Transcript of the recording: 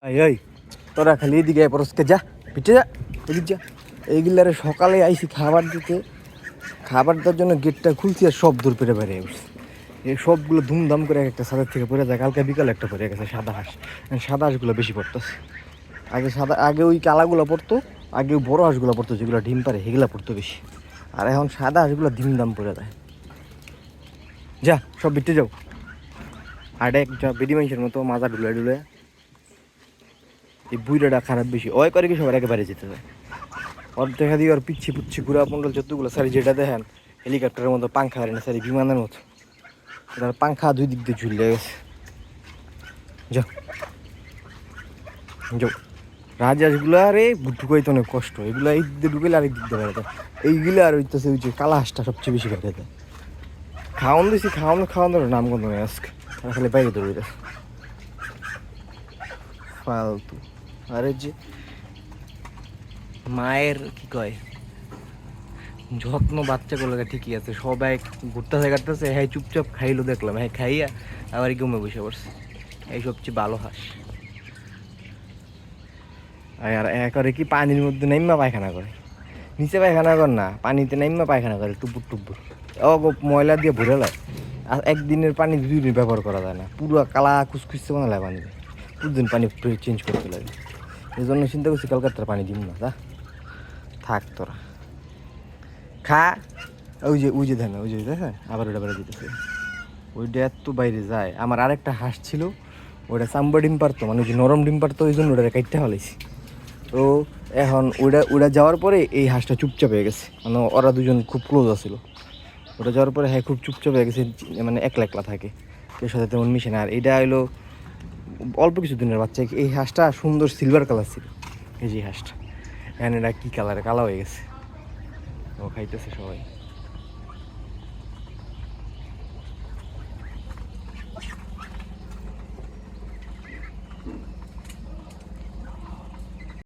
এই এই তোরা খালি এদিকে পরস্কে যা পিঠে যা এদিক যা এইগুলারে সকালে আইসি খাবার দিতে, খাবার দেওয়ার জন্য গেটটা খুলছি আর সব দূর পেরে বেরিয়ে উঠছে। এই সবগুলো ধুমধাম করে একটা ছাদের থেকে পড়ে যায়। কালকে বিকালে একটা পড়ে গেছে সাদা হাঁস। সাদা হাঁসগুলো বেশি পড়তেছে। আগে ওই কালাগুলো পড়তো, আগে ওই বড়ো হাঁসগুলো পড়তো যেগুলো ডিম পারে সেগুলো পড়তো বেশি। আর এখন সাদা হাঁসগুলো ধুমধাম পড়ে যায়। যা সব বিটে যাও। আর এক যা বেডি মানুষের মতো মাজা ঢুলে ঢুলে। এই বুইড়াটা খারাপ বেশি ওই করে কি সবার একেবারে যেতে যায়। ওর দেখা দিই ওর পিচ্ছি পুচ্ছি ঘুরা পন্ডল যতগুলো সারি যেটা দেখেন হেলিকপ্টারের মতো পাংখা হারে না সারি বিমানের মতো, এটার পাংখা দুই দিক দিয়ে ঝুলে গেছে। যাও যাও রাজহাঁসগুলো আরে ঢুকাইতে অনেক কষ্ট, এগুলো এই দিক দিয়ে ঢুকাইলে আরেক দিক দিয়ে বেড়াতে, এইগুলো আর হইতেছে ওই যে কালা হাঁসটা সবচেয়ে বেশি বেড়াতে খাওয়ান দিয়েছি। খাওয়ানোর নাম গন্ধ নেই আজকে, খালি বাইরে দৌড়ে ফালতু। আরে যে মায়ের কি কয় যত্ন বাচ্চাগুলো ঠিকই আছে, সবাই ঘুরতেছে কাটতেছে, হ্যাঁ চুপচাপ খাইলো দেখলাম, হ্যাঁ খাইয়া আবার ঘুমে বসে পড়ছে। এই সবচেয়ে ভালো হাঁস। আর একবারে কি পানির মধ্যে নাইমা পায়খানা করে, নিচে পায়খানা কর না, পানিতে নাইমা পায়খানা করে টুপুর টুপুর। ও ময়লা দিয়ে ভরে লায়। আর একদিনের পানি 2 দিন ব্যবহার করা যায় না, পুরো কালা কুচকুচতে বানালায় পানি, প্রতিদিন পানি চেঞ্জ করতে লাগে। এই জন্য চিন্তা করছি কলকাতার পানি দিব না, তা থাক তোরা খা। ওই যে দেখ না, ওই যে দেখেন আবার ওটা বেড়ে দিতেছে, ওইটা এত বাইরে যায়। আমার আরেকটা হাঁস ছিল, ওইটা চাম্বা ডিম পারতো, মানে ওই যে নরম ডিম পারতো, ওই জন্য ওটা কাটতে ফেলাইছি। তো এখন ওটা যাওয়ার পরে এই হাঁসটা চুপচাপ হয়ে গেছে, মানে ওরা দুজন খুব ক্লোজ আছিল। ওটা যাওয়ার পরে হ্যাঁ খুব চুপচাপ হয়ে গেছে, মানে একলা একলা থাকে, এর সাথে তেমন মিশে না। আর এটা হলো অল্প কিছু দিনের বাচ্চা। এই হাঁসটা সুন্দর সিলভার কালার ছিল, এই যে হাঁসটা, এখন এটা কী কালার কালো হয়ে গেছে, ও খাইতেছে সবাই।